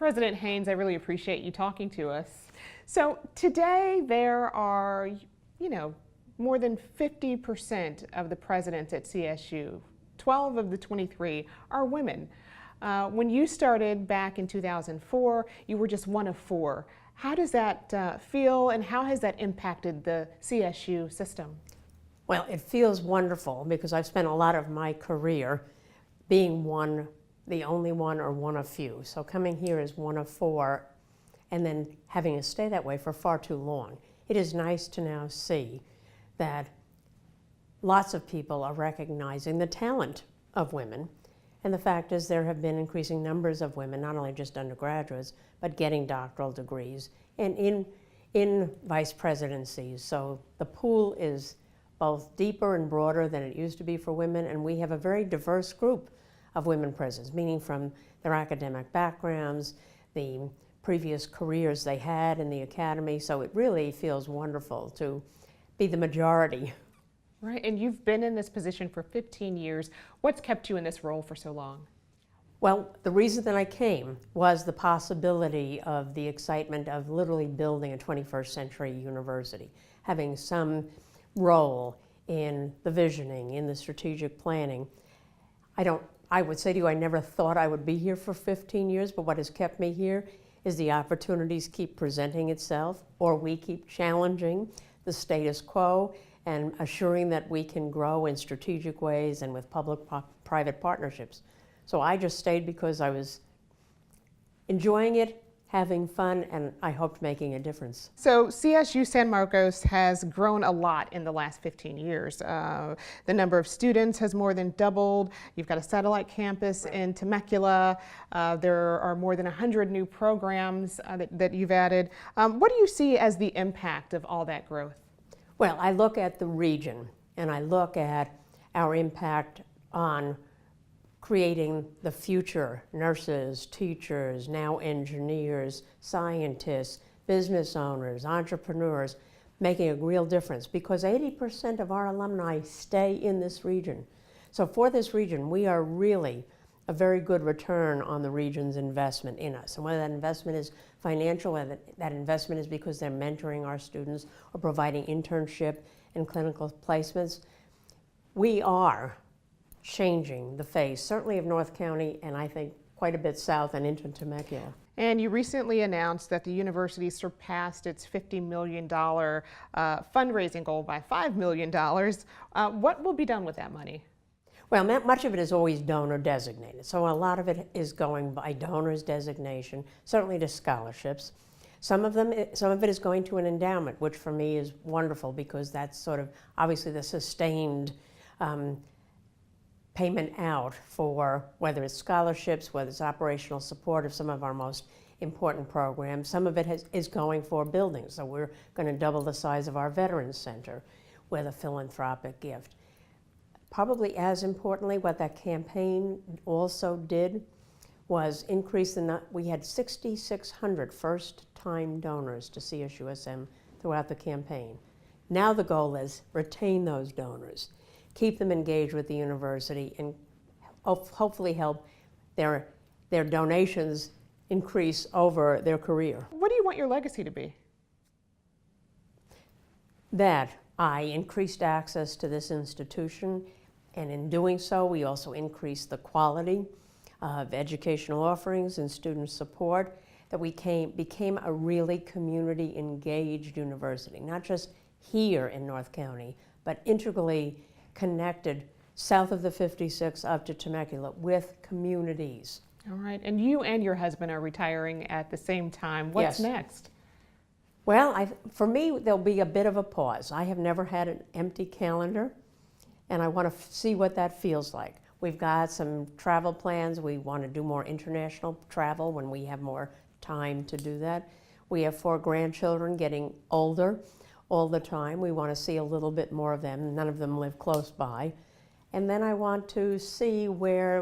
President Haynes, I really appreciate you talking to us. So today there are, more than 50% of the presidents at CSU. 12 of the 23 are women. When you started back in 2004, you were just one of 4. How does that feel, and how has that impacted the CSU system? Well, it feels wonderful because I've spent a lot of my career being the only one or one of few. So coming here as one of 4 and then having to stay that way for far too long. It is nice to now see that lots of people are recognizing the talent of women. And the fact is there have been increasing numbers of women, not only just undergraduates, but getting doctoral degrees and in vice presidencies. So the pool is both deeper and broader than it used to be for women, and we have a very diverse group of women presidents, meaning from their academic backgrounds, the previous careers they had in the academy. So it really feels wonderful to be the majority. Right, and you've been in this position for 15 years. What's kept you in this role for so long? Well, the reason that I came was the possibility of the excitement of literally building a 21st century university, having some role in the visioning, in the strategic planning. I would say to you, I never thought I would be here for 15 years, but what has kept me here is the opportunities keep presenting itself, or we keep challenging the status quo and assuring that we can grow in strategic ways and with public-private partnerships. So I just stayed because I was enjoying it, having fun, and I hoped making a difference. So CSU San Marcos has grown a lot in the last 15 years. The number of students has more than doubled. You've got a satellite campus in Temecula. There are more than 100 new programs that you've added. What do you see as the impact of all that growth? Well, I look at the region, and I look at our impact on creating the future nurses, teachers, now engineers, scientists, business owners, entrepreneurs, making a real difference because 80% of our alumni stay in this region. So for this region, we are really a very good return on the region's investment in us. And whether that investment is financial, whether that investment is because they're mentoring our students or providing internship and clinical placements, we are changing the face, certainly of North County, and I think quite a bit south and into Temecula. And you recently announced that the university surpassed its $50 million fundraising goal by $5 million. What will be done with that money? Well, much of it is always donor designated, so a lot of it is going by donors designation, certainly to scholarships. Some of it is going to an endowment, which for me is wonderful because that's sort of obviously the sustained payment out for whether it's scholarships, whether it's operational support of some of our most important programs. Some of it is going for buildings, so we're going to double the size of our Veterans Center with a philanthropic gift. Probably as importantly, what that campaign also did was increase we had 6,600 first-time donors to CSUSM throughout the campaign. Now the goal is retain those donors, keep them engaged with the university, and hopefully help their donations increase over their career. What do you want your legacy to be? That I increased access to this institution, and in doing so, we also increased the quality of educational offerings and student support, that we became a really community-engaged university, not just here in North County, but integrally connected south of the 56 up to Temecula with communities. All right, and you and your husband are retiring at the same time. What's next? Well, for me, there'll be a bit of a pause. I have never had an empty calendar, and I want to see what that feels like. We've got some travel plans. We want to do more international travel when we have more time to do that. We have 4 grandchildren getting older all the time. We want to see a little bit more of them. None of them live close by. And then I want to see where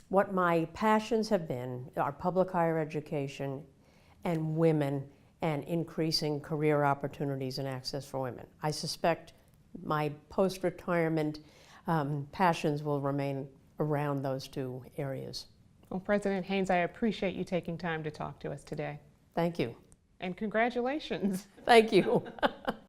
what my passions have been are public higher education and women and increasing career opportunities and access for women. I suspect my post-retirement passions will remain around those 2 areas. Well, President Haynes, I appreciate you taking time to talk to us today. Thank you. And congratulations. Thank you.